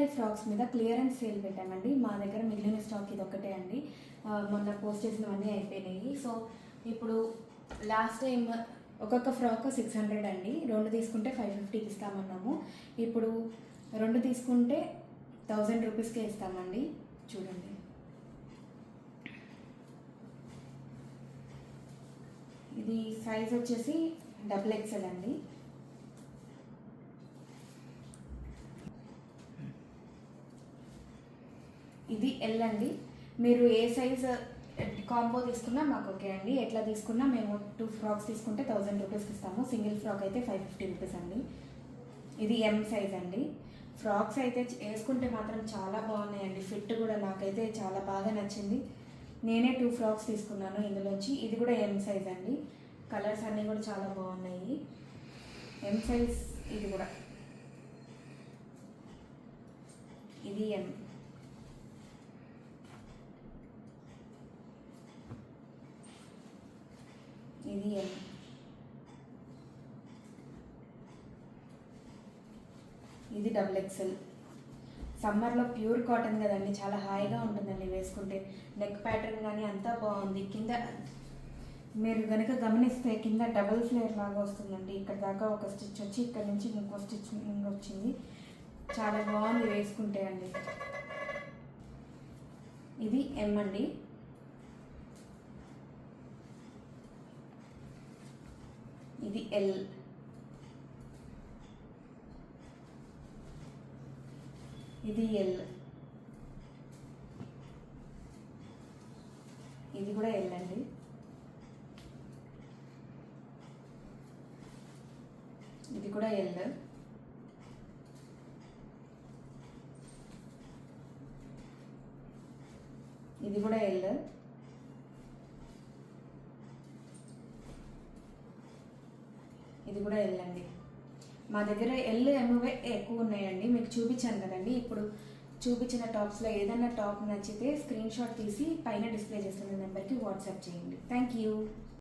Kalamkari frocks మీద clearance sale పెట్టామండి. మా దగ్గర మిగిలిన స్టాక్ ఇది ఒక్కటే అండి. మొన్న పోస్ట్ చేసినవన్నీ అయిపోయినాయి. సో ఇప్పుడు లాస్ట్ టైం ఒక్కొక్క ఫ్రాక్ 600 అండి. 2 తీసుకుంటే 550కి ఇస్తామన్నాము. ఇప్పుడు 2 తీసుకుంటే 1000 రూపీస్కే ఇస్తామండి. చూడండి, ఇది సైజ్ వచ్చేసి XXL అండి. ఇది L అండి. మీరు ఏ సైజ్ కాంబో తీసుకున్నా మాకు ఓకే అండి. ఎట్లా తీసుకున్నా మేము 2 ఫ్రాక్స్ తీసుకుంటే 1000 రూపీస్కి ఇస్తాము. సింగిల్ ఫ్రాక్ అయితే 550 రూపీస్ అండి. ఇది M సైజ్ అండి. ఫ్రాక్స్ అయితే వేసుకుంటే మాత్రం చాలా బాగున్నాయండి. ఫిట్ కూడా నాకైతే చాలా బాగా నచ్చింది. నేనే 2 ఫ్రాక్స్ తీసుకున్నాను ఇందులోంచి. ఇది కూడా M సైజ్ అండి. కలర్స్ అన్నీ కూడా చాలా బాగున్నాయి. M సైజ్ ఇది కూడా. ఇది M. ఇది M. ఇది XXL. సమ్మర్లో ప్యూర్ కాటన్ కదండి, చాలా హాయిగా ఉంటుందండి వేసుకుంటే. నెక్ ప్యాటర్న్ కానీ అంతా బాగుంది. కింద మీరు కనుక గమనిస్తే కింద డబుల్ ఫ్లేర్ లాగా వస్తుందండి. ఇక్కడ దాకా ఒక స్టిచ్ వచ్చి ఇక్కడ నుంచి ఇంకో స్టిచ్ వచ్చింది. చాలా బాగుంది వేసుకుంటే అండి. ఇది M అండి. ఇది L. ఇది L. ఇది కూడా L అండి. ఇది కూడా L. ఇది కూడా L. ఇది కూడా L అండి. మా దగ్గర L, M ఎక్కువ ఉన్నాయండి. మీకు చూపించాను కదండి. ఇప్పుడు చూపించిన టాప్స్లో ఏదైనా టాప్ నచ్చితే స్క్రీన్ షాట్ తీసి పైన డిస్ప్లే చేస్తున్న నెంబర్కి వాట్సాప్ చేయండి. Thank you.